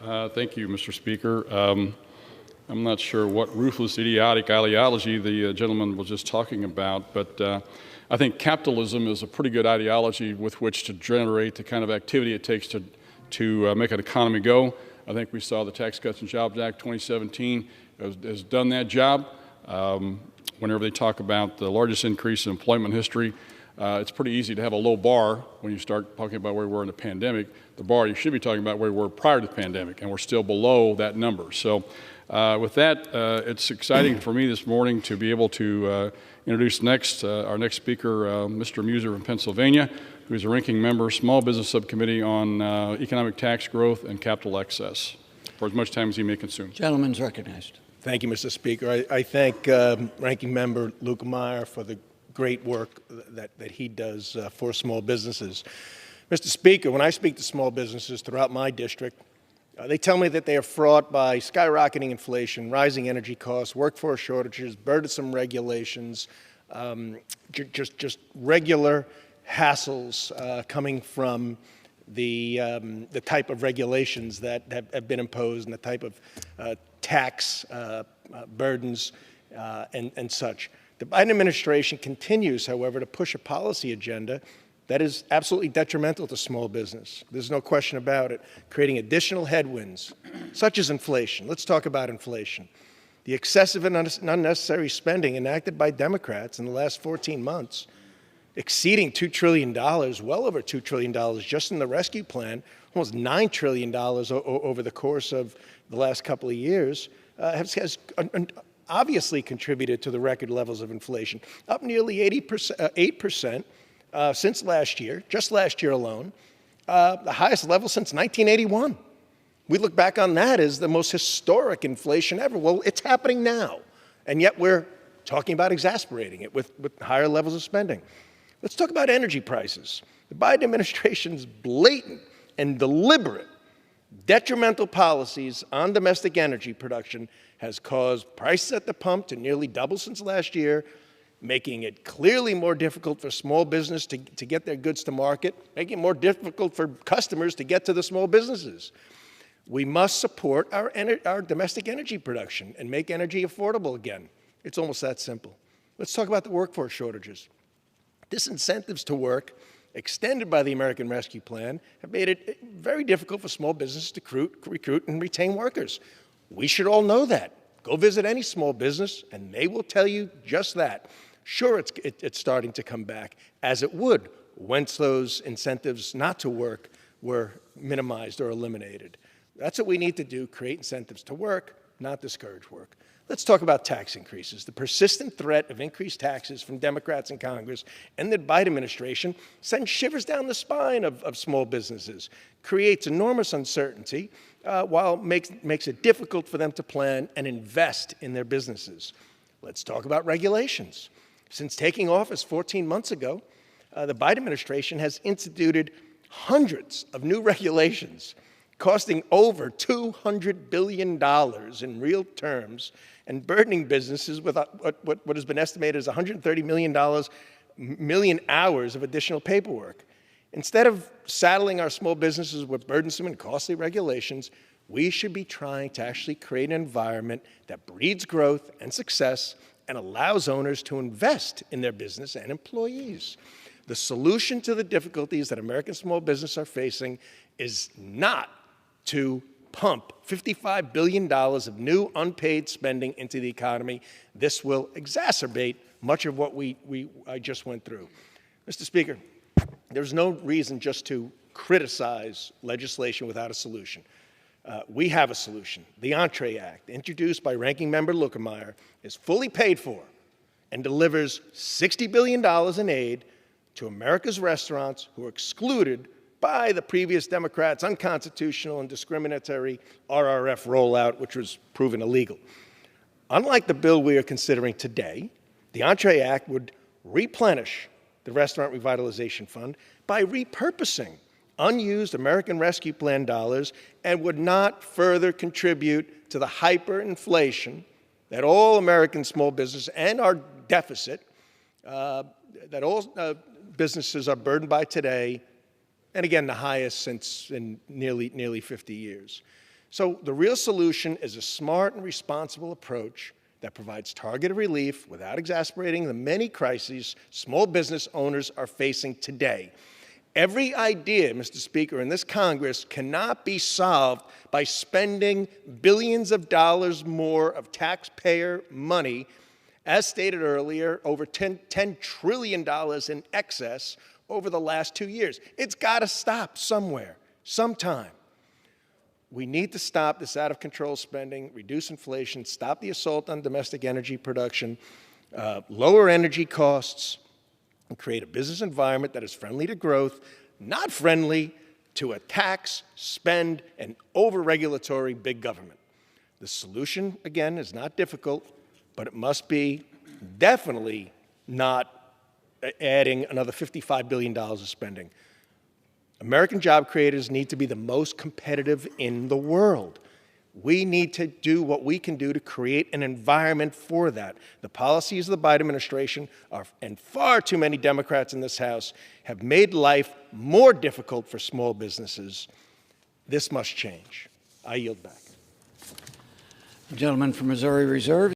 Thank you, Mr. Speaker. I'm not sure what ruthless idiotic ideology the gentleman was just talking about, but I think capitalism is a pretty good ideology with which to generate the kind of activity it takes to make an economy go. I think we saw the Tax Cuts and Jobs Act 2017 has done that job. Whenever they talk about the largest increase in employment history, it's pretty easy to have a low bar when you start talking about where we were in the pandemic. The bar you should be talking about where we were prior to the pandemic, and we're still below that number. So with that, it's exciting for me this morning to be able to introduce our next speaker, Mr. Meuser from Pennsylvania, who is a ranking member, Small Business Subcommittee on Economic Tax Growth and Capital Excess, for as much time as he may consume. Gentleman's recognized. Thank you, Mr. Speaker. I thank Ranking Member Lukemeyer for the great work that he does for small businesses. Mr. Speaker, when I speak to small businesses throughout my district, they tell me that they are fraught by skyrocketing inflation, rising energy costs, workforce shortages, burdensome regulations, just regular hassles coming from the type of regulations that have been imposed and the type of tax burdens and such. The Biden administration continues, however, to push a policy agenda that is absolutely detrimental to small business. There's no question about it, creating additional headwinds, such as inflation. Let's talk about inflation. The excessive and unnecessary spending enacted by Democrats in the last 14 months, exceeding $2 trillion, well over $2 trillion just in the rescue plan, almost $9 trillion over the course of the last couple of years, has obviously contributed to the record levels of inflation, up nearly 8% since last year, just last year alone, the highest level since 1981. We look back on that as the most historic inflation ever. Well, it's happening now, and yet we're talking about exasperating it with higher levels of spending. Let's talk about energy prices. The Biden administration's blatant and deliberate detrimental policies on domestic energy production has caused prices at the pump to nearly double since last year, making it clearly more difficult for small business to get their goods to market, making it more difficult for customers to get to the small businesses. We must support our domestic energy production and make energy affordable again. It's almost that simple. Let's talk about the workforce shortages. Disincentives to work, extended by the American Rescue Plan, have made it very difficult for small businesses to recruit and retain workers. We should all know that. Go visit any small business, and they will tell you just that. Sure, it's starting to come back, as it would once those incentives not to work were minimized or eliminated. That's what we need to do, create incentives to work, not discourage work. Let's talk about tax increases. The persistent threat of increased taxes from Democrats in Congress and the Biden administration sends shivers down the spine of small businesses, creates enormous uncertainty, while makes it difficult for them to plan and invest in their businesses. Let's talk about regulations. Since taking office 14 months ago, the Biden administration has instituted hundreds of new regulations costing over $200 billion in real terms and burdening businesses with what has been estimated as $130 million hours of additional paperwork. Instead of saddling our small businesses with burdensome and costly regulations, we should be trying to actually create an environment that breeds growth and success and allows owners to invest in their business and employees. The solution to the difficulties that American small businesses are facing is not to pump $55 billion of new unpaid spending into the economy. This will exacerbate much of what I just went through. Mr. Speaker, there's no reason just to criticize legislation without a solution. We have a solution. The Entree Act, introduced by Ranking Member Lukemeyer, is fully paid for and delivers $60 billion in aid to America's restaurants who are excluded by the previous Democrats' unconstitutional and discriminatory RRF rollout, which was proven illegal. Unlike the bill we are considering today, the Entree Act would replenish the Restaurant Revitalization Fund by repurposing unused American Rescue Plan dollars and would not further contribute to the hyperinflation that all American small business and our deficit that all businesses are burdened by today, and again, the highest since in nearly 50 years. So the real solution is a smart and responsible approach that provides targeted relief without exacerbating the many crises small business owners are facing today. Every idea, Mr. Speaker, in this Congress cannot be solved by spending billions of dollars more of taxpayer money. As stated earlier, over $10 trillion in excess over the last 2 years. It's got to stop somewhere, sometime. We need to stop this out-of-control spending, reduce inflation, stop the assault on domestic energy production, lower energy costs, and create a business environment that is friendly to growth, not friendly to a tax, spend, and over-regulatory big government. The solution, again, is not difficult, but it must be definitely not adding another $55 billion of spending. American job creators need to be the most competitive in the world. We need to do what we can do to create an environment for that. The policies of the Biden administration and far too many Democrats in this House have made life more difficult for small businesses. This must change. I yield back. The gentleman from Missouri reserve.